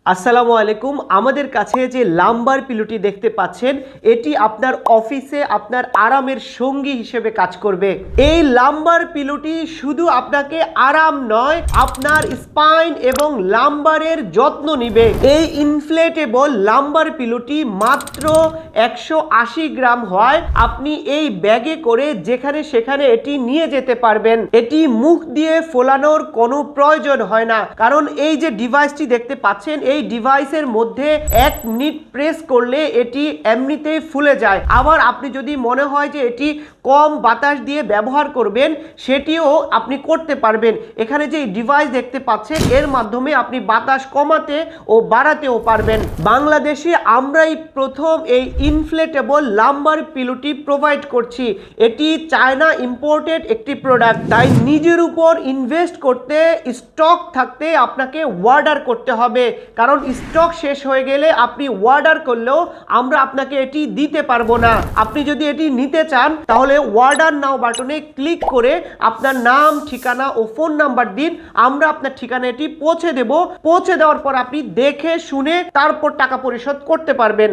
আসসালামু আলাইকুম। আমাদের কাছে যে লাম্বার পিলোটি দেখতে পাচ্ছেন, এটি আপনার অফিসে আপনার আরামের সঙ্গী হিসেবে কাজ করবে। এই লাম্বার পিলোটি শুধু আপনাকে আরাম নয়, আপনার স্পাইন এবং লাম্বারের যত্ন নিবে। এই ইনফ্লেটেবল লাম্বার পিলোটি মাত্র 180 গ্রাম হয়। আপনি এই ব্যাগে করে যেখানে সেখানে এটি নিয়ে যেতে পারবেন। এটি মুখ দিয়ে ফোলানোর কোনো প্রয়োজন হয় না, কারণ এই যে ডিভাইসটি দেখতে পাচ্ছেন, এই ডিভাইসের মধ্যে 1 মিনিট প্রেস করলে এটি এমনিতেই ফুলে যায়। আবার আপনি যদি মনে হয় যে এটি কম বাতাস দিয়ে ব্যবহার করবেন, সেটিও আপনি করতে পারবেন। এখানে যে ডিভাইস দেখতে পাচ্ছেন, এর মাধ্যমে আপনি বাতাস কমাতে ও বাড়াতেও পারবেন। বাংলাদেশে আমরাই প্রথম এই ইনফ্লেটেবল লাম্বার পিলোটি প্রোভাইড করছি। এটি চায়না ইম্পোর্টেড একটি প্রোডাক্ট, তাই নিজের উপর ইনভেস্ট করতে, স্টক থাকতে আপনাকে অর্ডার করতে হবে। কারণ স্টক শেষ হয়ে গেলে আপনি অর্ডার করলেও আমরা আপনাকে এটি দিতে পারবো না। আপনি যদি এটি নিতে চান, তাহলে অর্ডার নাও বাটনে ক্লিক করে আপনার নাম, ঠিকানা ও ফোন নাম্বার দিন। আমরা আপনার ঠিকানা এটি পৌঁছে দেব। পৌঁছে দেওয়ার পর আপনি দেখে শুনে তারপর টাকা পরিশোধ করতে পারবেন।